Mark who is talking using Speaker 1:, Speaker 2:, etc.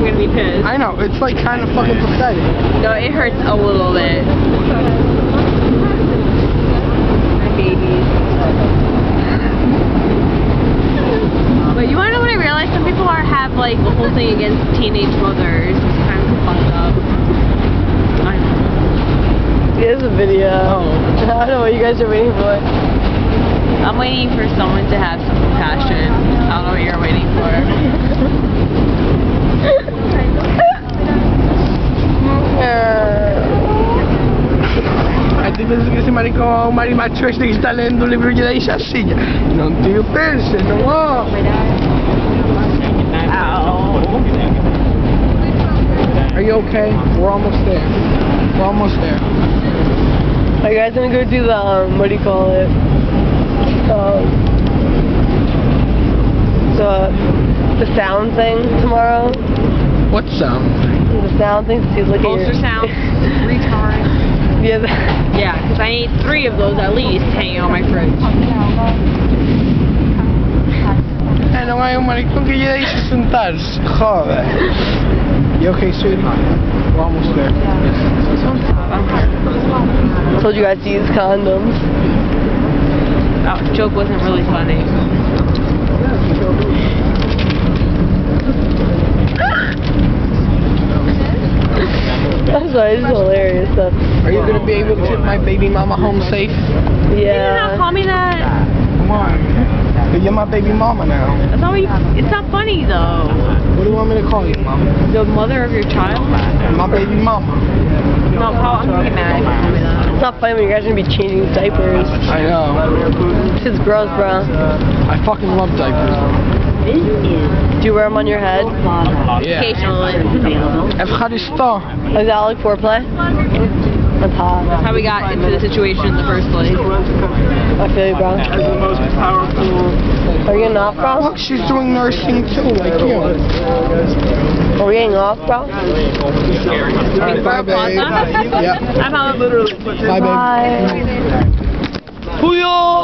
Speaker 1: gonna be pissed.
Speaker 2: I know, it's like kind of fucking pathetic.
Speaker 1: No, it hurts a little bit. My babies. But you wanna know what I realized? Some people have like the whole thing against teenage mothers. It's kind of fucked up. I know.
Speaker 3: Here's a video.
Speaker 2: Oh.
Speaker 3: I don't know what you guys are waiting for.
Speaker 1: I'm waiting for someone to have some compassion. I don't know what you're waiting for.
Speaker 2: Ti pensi che si maricò Mari Macho che sta lendo un libro di Sassiglia? Non ti pensi, no? Are you okay? We're almost there. We're almost there.
Speaker 3: Are you guys gonna go do the, what do you call it? The sound thing tomorrow?
Speaker 2: What sound?
Speaker 3: The sound thing, see, look at your...
Speaker 1: Ultrasound. Retard.
Speaker 3: Yeah,
Speaker 1: Yeah, because I need 3 of those at least hanging on my fridge.
Speaker 2: Non hai un maricón que ya dice sentarse. Joder. You okay, sweetie? We're almost there.
Speaker 3: I told you guys to use condoms.
Speaker 1: That joke wasn't really funny.
Speaker 3: I'm sorry, this is hilarious stuff.
Speaker 2: Are you gonna be able to get my baby mama home safe?
Speaker 1: You did
Speaker 3: Yeah.
Speaker 1: not call me that.
Speaker 2: Come on. You're my baby mama now.
Speaker 1: That's not what you, it's not funny though.
Speaker 2: What do you want me to call you, mom?
Speaker 1: The mother of your child?
Speaker 2: My baby mama.
Speaker 1: No, Paul, I'm gonna get mad if you call me that.
Speaker 3: It's not funny when you guys are gonna be changing diapers.
Speaker 2: I know.
Speaker 3: This is gross, bro.
Speaker 2: I fucking love diapers.
Speaker 3: Do you wear them on your head?
Speaker 2: Yeah.
Speaker 1: Occasionally.
Speaker 2: Afghanistan.
Speaker 3: Is that like foreplay? That's hot.
Speaker 1: That's how we got into the situation in the first place.
Speaker 3: I feel you, bro. Are you getting off, bro?
Speaker 2: Look, she's doing nursing too, like you.
Speaker 3: Are we getting off, bro?
Speaker 2: Bye, babe. Yep.
Speaker 1: I'm home.
Speaker 2: Bye, babe.
Speaker 3: Bye.
Speaker 2: Booyah!